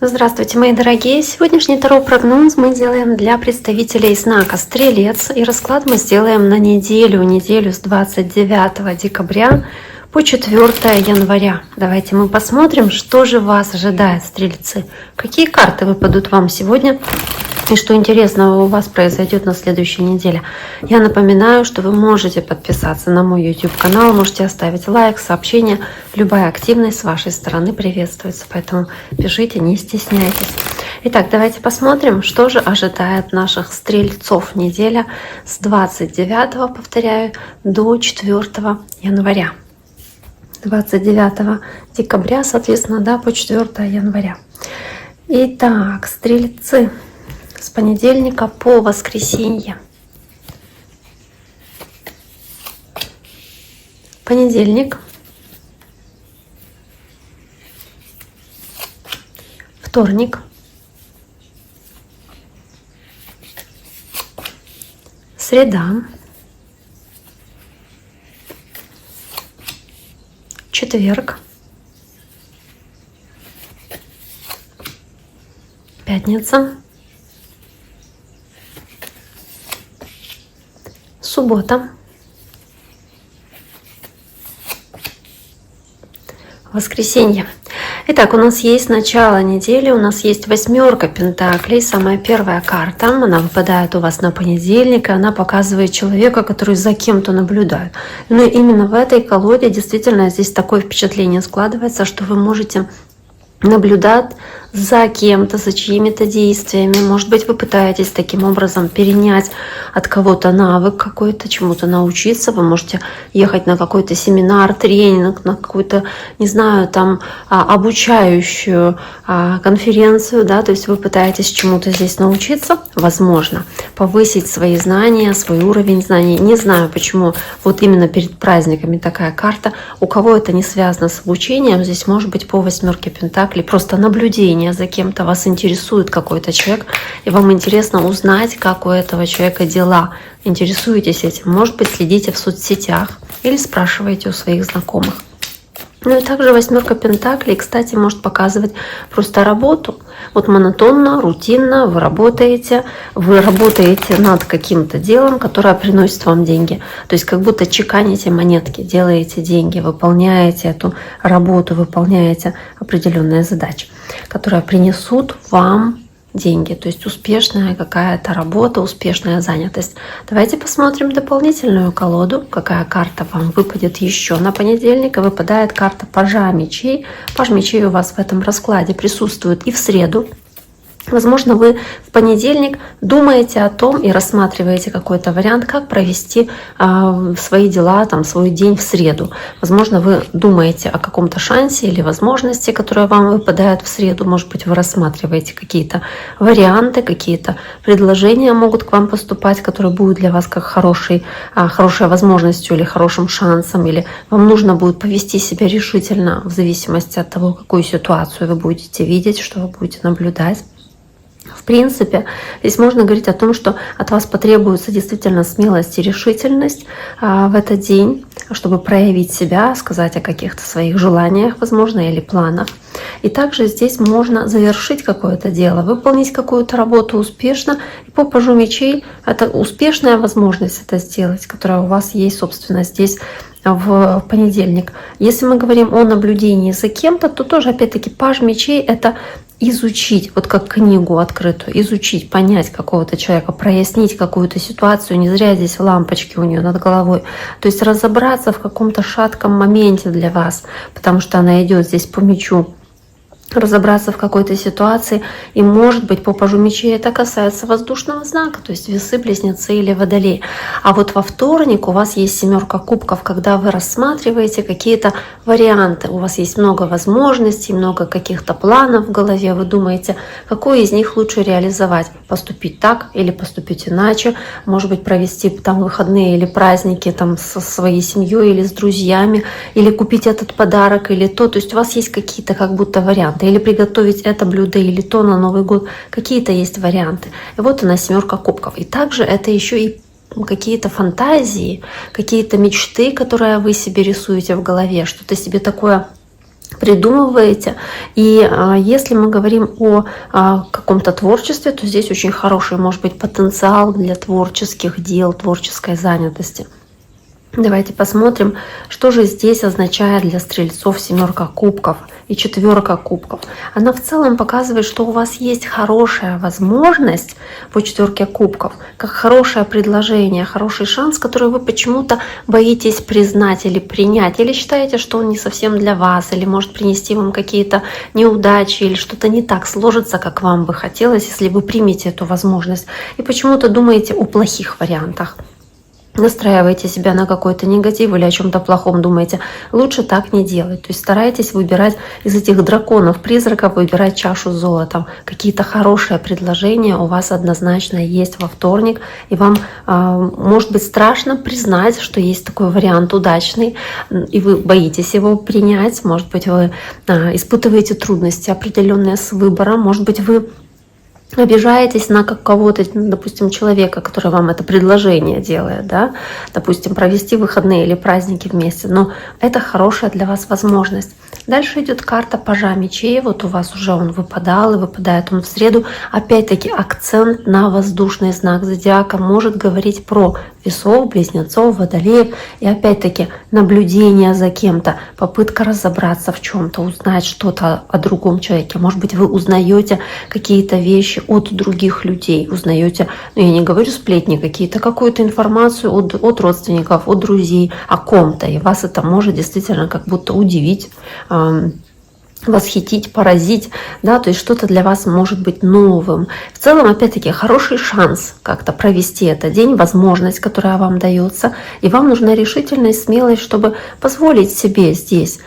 Здравствуйте, мои дорогие! Сегодняшний таро-прогноз мы делаем для представителей знака Стрелец. И расклад мы сделаем на неделю с 29 декабря по 4 января. Давайте мы посмотрим, что же вас ожидает, Стрельцы. Какие карты выпадут вам сегодня и что интересного у вас произойдет на следующей неделе. Я напоминаю, что вы можете подписаться на мой YouTube канал, можете оставить лайк, сообщение. Любая активность с вашей стороны приветствуется, поэтому пишите, не стесняйтесь. Итак, давайте посмотрим, что же ожидает наших стрельцов неделя с 29, повторяю, до 4 января. 29 декабря, соответственно, по 4 января. Итак, стрельцы, с понедельника по воскресенье. Понедельник, вторник, среда, четверг, пятница, суббота, воскресенье. Итак, у нас есть начало недели, у нас есть 8 пентаклей, самая первая карта. Она выпадает у вас на понедельник, и она показывает человека, который за кем-то наблюдает. Но именно в этой колоде действительно здесь такое впечатление складывается, что вы можете наблюдать за кем-то, за чьими-то действиями. Может быть, вы пытаетесь таким образом перенять от кого-то навык какой-то, чему-то научиться. Вы можете ехать на какой-то семинар, тренинг, на какую-то, не знаю, там обучающую конференцию, то есть вы пытаетесь чему-то здесь научиться, возможно, повысить свои знания, свой уровень знаний. Не знаю, почему вот именно перед праздниками такая карта. У кого это не связано с обучением, здесь может быть по 8 пентаклей просто наблюдение за кем-то, вас интересует какой-то человек, и вам интересно узнать, как у этого человека дела. Интересуетесь этим. Может быть, следите в соцсетях или спрашиваете у своих знакомых. Ну и также 8 пентаклей, кстати, может показывать просто работу. Вот монотонно, рутинно вы работаете над каким-то делом, которое приносит вам деньги. То есть как будто чеканите монетки, делаете деньги, выполняете эту работу, выполняете определенные задачи, которые принесут вам деньги, то есть успешная какая-то работа, успешная занятость. Давайте посмотрим дополнительную колоду, какая карта вам выпадет еще на понедельник. И выпадает карта пажа мечей. Паж мечей у вас в этом раскладе присутствует и в среду. Возможно, вы в понедельник думаете о том и рассматриваете какой-то вариант, как провести свои дела, свой день в среду. Возможно, вы думаете о каком-то шансе или возможности, которая вам выпадает в среду. Может быть, вы рассматриваете какие-то варианты, какие-то предложения могут к вам поступать, которые будут для вас как хорошей возможностью или хорошим шансом, или вам нужно будет повести себя решительно в зависимости от того, какую ситуацию вы будете видеть, что вы будете наблюдать. В принципе, здесь можно говорить о том, что от вас потребуется действительно смелость и решительность в этот день, чтобы проявить себя, сказать о каких-то своих желаниях, возможно, или планах. И также здесь можно завершить какое-то дело, выполнить какую-то работу успешно. И по пажу мечей это успешная возможность это сделать, которая у вас есть, собственно, здесь в понедельник. Если мы говорим о наблюдении за кем-то, то тоже, опять-таки, паж мечей — это изучить, вот как книгу открытую, изучить, понять какого-то человека, прояснить какую-то ситуацию. Не зря здесь лампочки у нее над головой. То есть разобраться в каком-то шатком моменте для вас, потому что она идет здесь по мечу. Разобраться в какой-то ситуации, и может быть по пажу мечей это касается воздушного знака, то есть весы, близнецы или водолей. А вот во вторник у вас есть 7 кубков, когда вы рассматриваете какие-то варианты, у вас есть много возможностей, много каких-то планов в голове, вы думаете, какой из них лучше реализовать, поступить так или поступить иначе, может быть провести выходные или праздники со своей семьей или с друзьями, или купить этот подарок или то есть у вас есть какие-то как будто варианты. Или приготовить это блюдо, или то на Новый год. Какие-то есть варианты. И вот она 7 кубков. И также это еще и какие-то фантазии, какие-то мечты, которые вы себе рисуете в голове, что-то себе такое придумываете. И если мы говорим о каком-то творчестве, то здесь очень хороший может быть потенциал для творческих дел, творческой занятости. Давайте посмотрим, что же здесь означает для стрельцов семерка кубков и четверка кубков. Она в целом показывает, что у вас есть хорошая возможность по четверке кубков, как хорошее предложение, хороший шанс, который вы почему-то боитесь признать или принять, или считаете, что он не совсем для вас, или может принести вам какие-то неудачи, или что-то не так сложится, как вам бы хотелось, если вы примете эту возможность, и почему-то думаете о плохих вариантах. Настраиваете себя на какой-то негатив или о чем-то плохом думаете, лучше так не делать. То есть старайтесь выбирать из этих драконов, призраков, выбирать чашу с золотом. Какие-то хорошие предложения у вас однозначно есть во вторник. И вам может быть страшно признать, что есть такой вариант удачный, и вы боитесь его принять. Может быть, вы испытываете трудности определенные с выбором. Может быть, вы обижаетесь на кого-то, допустим, человека, который вам это предложение делает, да, допустим, провести выходные или праздники вместе, но это хорошая для вас возможность. Дальше идет карта пажа мечей, вот у вас уже он выпадал, и выпадает он в среду. Опять-таки акцент на воздушный знак зодиака может говорить про весов, близнецов, водолеев, и опять-таки наблюдение за кем-то, попытка разобраться в чем-то, узнать что-то о другом человеке. Может быть, вы узнаете какие-то вещи от других людей, узнаете, я не говорю сплетни какие-то, какую-то информацию от родственников, от друзей, о ком-то, и вас это может действительно как будто удивить, восхитить, поразить, да, то есть что-то для вас может быть новым. В целом, опять-таки, хороший шанс как-то провести этот день, возможность, которая вам дается, и вам нужна решительность, смелость, чтобы позволить себе здесь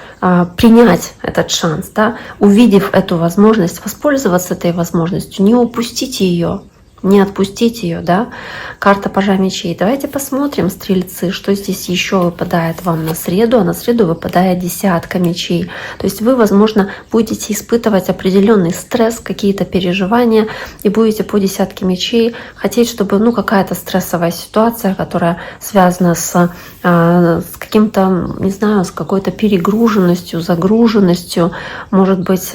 принять этот шанс, да, увидев эту возможность, воспользоваться этой возможностью, не упустить ее. Не отпустить ее, да? Карта пажа мечей. Давайте посмотрим, стрельцы, что здесь еще выпадает вам на среду. А на среду выпадает десятка мечей. То есть вы, возможно, будете испытывать определенный стресс, какие-то переживания, и будете по десятке мечей хотеть, чтобы какая-то стрессовая ситуация, которая связана с каким-то, не знаю, с какой-то перегруженностью, загруженностью, может быть,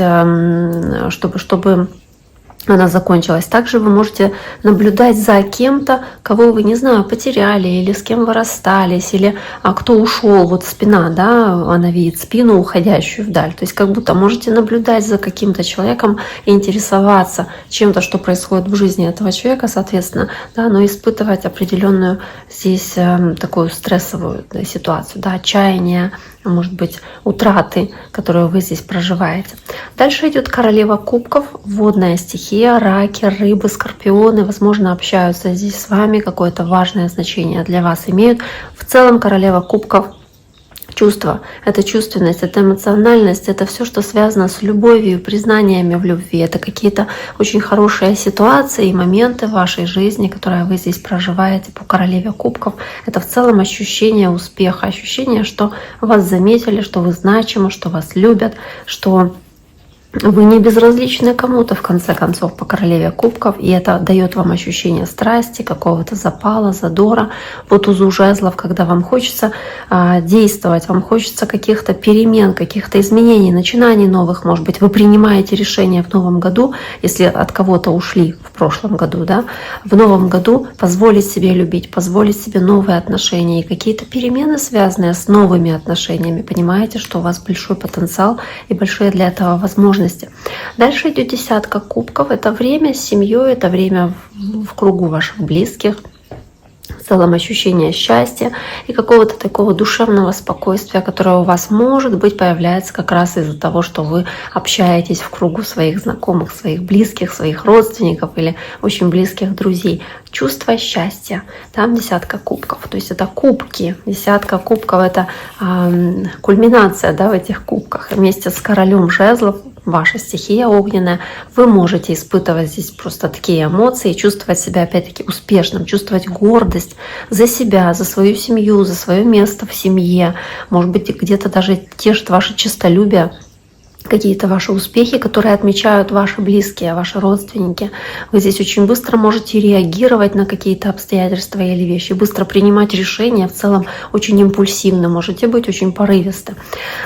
чтобы она закончилась. Также вы можете наблюдать за кем-то, кого вы, не знаю, потеряли, или с кем вы расстались, или кто ушел. Вот спина, да, она видит спину, уходящую вдаль. То есть как будто можете наблюдать за каким-то человеком и интересоваться чем-то, что происходит в жизни этого человека, соответственно, да, но испытывать определенную здесь такую стрессовую ситуацию, да, отчаяние, может быть, утраты, которые вы здесь проживаете. Дальше идет королева кубков, водная стихия, раки, рыбы, скорпионы, возможно, общаются здесь с вами, какое-то важное значение для вас имеют. В целом королева кубков чувства, это чувственность, это эмоциональность, это все, что связано с любовью, признаниями в любви. Это какие-то очень хорошие ситуации и моменты в вашей жизни, которые вы здесь проживаете по королеве кубков. Это в целом ощущение успеха, ощущение, что вас заметили, что вы значимы, что вас любят, что вы не безразличны кому-то, в конце концов, по королеве кубков, и это дает вам ощущение страсти, какого-то запала, задора, по тузу жезлов, когда вам хочется действовать, вам хочется каких-то перемен, каких-то изменений, начинаний новых, может быть, вы принимаете решение в новом году, если от кого-то ушли в прошлом году, да, в новом году позволить себе любить, позволить себе новые отношения и какие-то перемены, связанные с новыми отношениями. Понимаете, что у вас большой потенциал и большие для этого возможности. Дальше идет десятка кубков. Это время с семьей, это время в кругу ваших близких. В целом ощущение счастья и какого-то такого душевного спокойствия, которое у вас, может быть, появляется как раз из-за того, что вы общаетесь в кругу своих знакомых, своих близких, своих родственников или очень близких друзей. Чувство счастья. Там десятка кубков. То есть это кубки. Десятка кубков — это кульминация, да, в этих кубках. Вместе с королем жезлов, ваша стихия огненная, вы можете испытывать здесь просто такие эмоции, чувствовать себя опять-таки успешным, чувствовать гордость за себя, за свою семью, за свое место в семье. Может быть, где-то даже тешит ваше честолюбие, какие-то ваши успехи, которые отмечают ваши близкие, ваши родственники. Вы здесь очень быстро можете реагировать на какие-то обстоятельства или вещи, быстро принимать решения, в целом очень импульсивно, можете быть очень порывисты.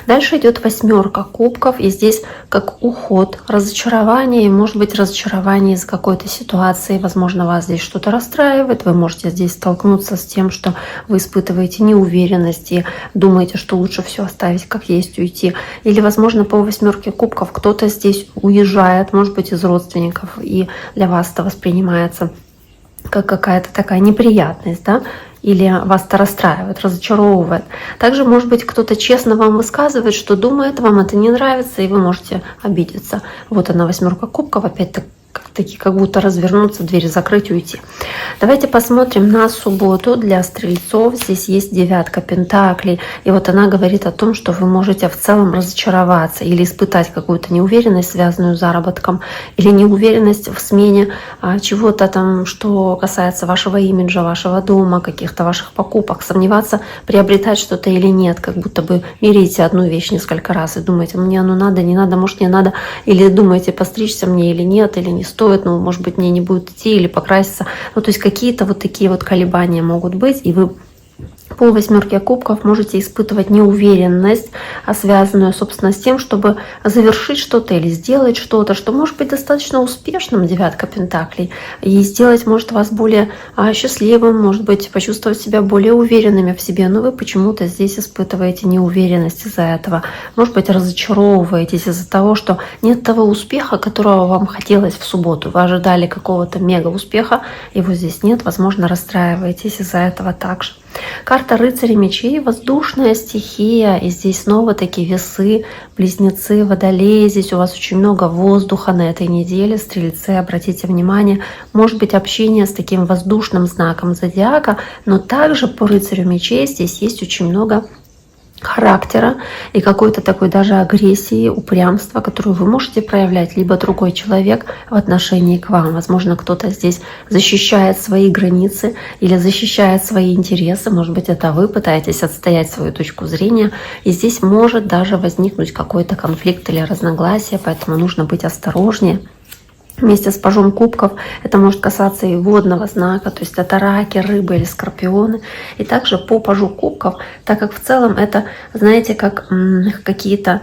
Дальше идет 8 кубков, и здесь как уход, разочарование, может быть разочарование из какой-то ситуации, возможно, вас здесь что-то расстраивает, вы можете здесь столкнуться с тем, что вы испытываете неуверенность и думаете, что лучше все оставить как есть, уйти. Или, возможно, по 8 кубков кто-то здесь уезжает, может быть, из родственников, и для вас это воспринимается как какая-то такая неприятность, да, или вас это расстраивает, разочаровывает. Также, может быть, кто-то честно вам высказывает, что думает, вам это не нравится, и вы можете обидеться. Вот она, 8 кубков, опять-таки, как будто развернуться, двери закрыть, уйти. Давайте посмотрим на субботу для стрельцов. Здесь есть 9 пентаклей, и вот она говорит о том, что вы можете в целом разочароваться или испытать какую-то неуверенность, связанную с заработком, или неуверенность в смене чего-то там, что касается вашего имиджа, вашего дома, каких-то ваших покупок, сомневаться, приобретать что-то или нет, как будто бы меряете одну вещь несколько раз и думаете, мне оно надо, не надо, может не надо, или думаете, постричься мне или нет, или не стоит, ну, может быть, мне не будет идти, или покраситься. Ну, то есть какие-то вот такие вот колебания могут быть, и вы по 8 кубков можете испытывать неуверенность, связанную, собственно, с тем, чтобы завершить что-то или сделать что-то, что может быть достаточно успешным, 9 пентаклей, и сделать может вас более счастливым, может быть, почувствовать себя более уверенными в себе, но вы почему-то здесь испытываете неуверенность из-за этого. Может быть, разочаровываетесь из-за того, что нет того успеха, которого вам хотелось в субботу. Вы ожидали какого-то мега успеха, его здесь нет, возможно, расстраиваетесь из-за этого также. Карта рыцаря мечей, воздушная стихия, и здесь снова такие весы, близнецы, водолеи, здесь у вас очень много воздуха на этой неделе, стрельцы, обратите внимание, может быть общение с таким воздушным знаком зодиака, но также по рыцарю мечей здесь есть очень много характера и какой-то такой даже агрессии, упрямства, которую вы можете проявлять, либо другой человек в отношении к вам. Возможно, кто-то здесь защищает свои границы или защищает свои интересы. Может быть, это вы пытаетесь отстоять свою точку зрения. И здесь может даже возникнуть какой-то конфликт или разногласие, поэтому нужно быть осторожнее. Вместе с пажом кубков это может касаться и водного знака, то есть это раки, рыбы или скорпионы. И также по пажу кубков, так как в целом это, знаете, как какие-то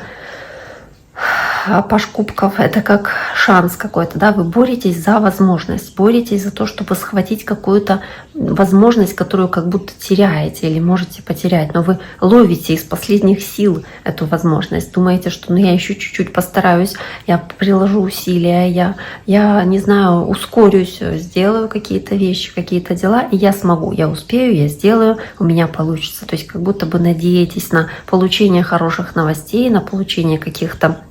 паж кубков, это как шанс какой-то, да, вы боретесь за возможность, боретесь за то, чтобы схватить какую-то возможность, которую как будто теряете или можете потерять, но вы ловите из последних сил эту возможность, думаете, что ну я еще чуть-чуть постараюсь, я приложу усилия, я не знаю, ускорюсь, сделаю какие-то вещи, какие-то дела, и я смогу, я успею, я сделаю, у меня получится, то есть как будто бы надеетесь на получение хороших новостей, на получение каких-то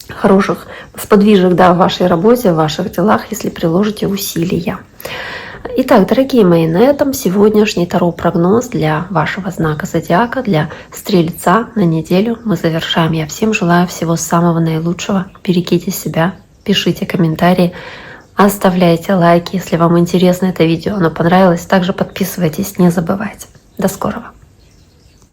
хороших сподвижек, да, в вашей работе, в ваших делах, если приложите усилия. Итак, дорогие мои, на этом сегодняшний таро-прогноз для вашего знака зодиака, для Стрельца на неделю мы завершаем. Я всем желаю всего самого наилучшего. Берегите себя, пишите комментарии, оставляйте лайки, если вам интересно это видео, оно понравилось. Также подписывайтесь, не забывайте. До скорого!